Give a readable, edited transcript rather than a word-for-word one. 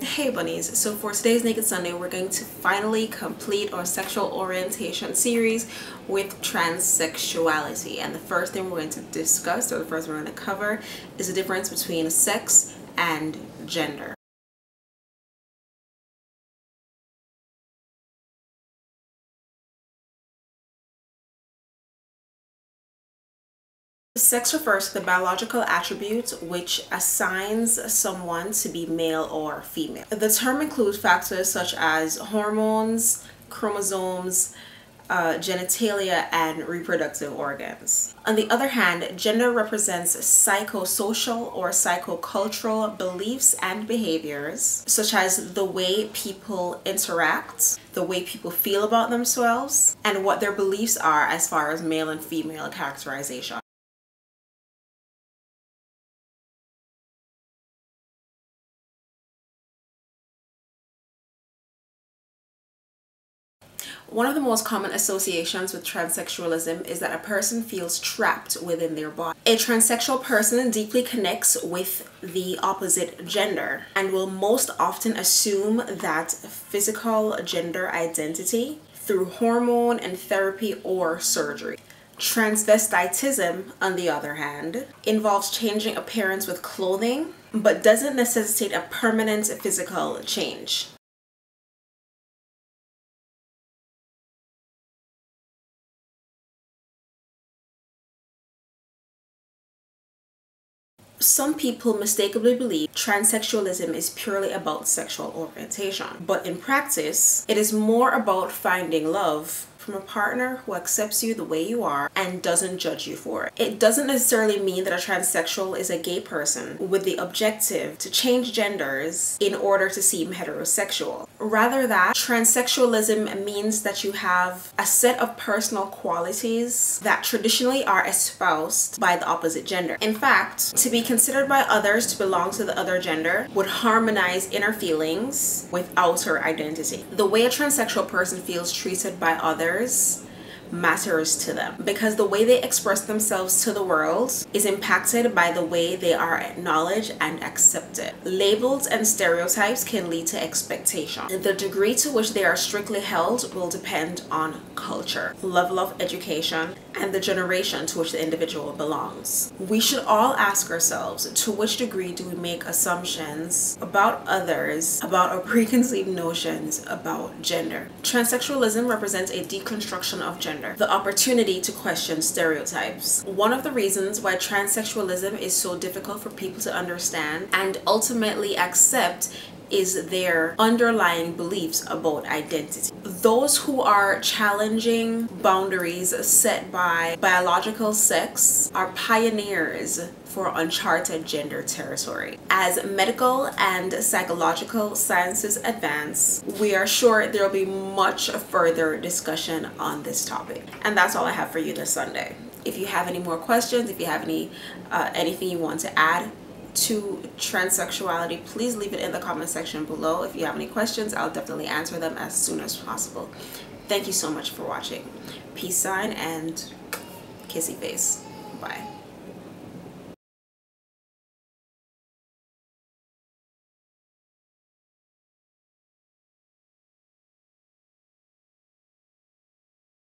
Hey bunnies, so for today's Naked Sunday we're going to finally complete our sexual orientation series with transsexuality, and the first thing we're going to discuss, or the first thing we're going to cover, is the difference between sex and gender. Sex refers to the biological attribute which assigns someone to be male or female. The term includes factors such as hormones, chromosomes, genitalia, and reproductive organs. On the other hand, gender represents psychosocial or psychocultural beliefs and behaviors, such as the way people interact, the way people feel about themselves, and what their beliefs are as far as male and female characterization. One of the most common associations with transsexualism is that a person feels trapped within their body. A transsexual person deeply connects with the opposite gender and will most often assume that physical gender identity through hormone and therapy or surgery. Transvestitism, on the other hand, involves changing appearance with clothing, but doesn't necessitate a permanent physical change. Some people mistakenly believe transsexualism is purely about sexual orientation, but in practice, it is more about finding love from a partner who accepts you the way you are and doesn't judge you for it. It doesn't necessarily mean that a transsexual is a gay person with the objective to change genders in order to seem heterosexual. Rather, that transsexualism means that you have a set of personal qualities that traditionally are espoused by the opposite gender. In fact, to be considered by others to belong to the other gender would harmonize inner feelings with outer identity. The way a transsexual person feels treated by others matters to them because the way they express themselves to the world is impacted by the way they are acknowledged and accepted. Labels and stereotypes can lead to expectation. The degree to which they are strictly held will depend on culture, level of education, and the generation to which the individual belongs. We should all ask ourselves, to which degree do we make assumptions about others, about our preconceived notions about gender? Transsexualism represents a deconstruction of gender, the opportunity to question stereotypes. One of the reasons why transsexualism is so difficult for people to understand and ultimately accept is their underlying beliefs about identity. Those who are challenging boundaries set by biological sex are pioneers for uncharted gender territory. As medical and psychological sciences advance, we are sure there will be much further discussion on this topic. And that's all I have for you this Sunday. If you have any more questions, if you have anything you want to add to transsexuality, please leave it in the comment section below. If you have any questions, I'll definitely answer them as soon as possible. Thank you so much for watching. Peace sign and kissy face. Bye.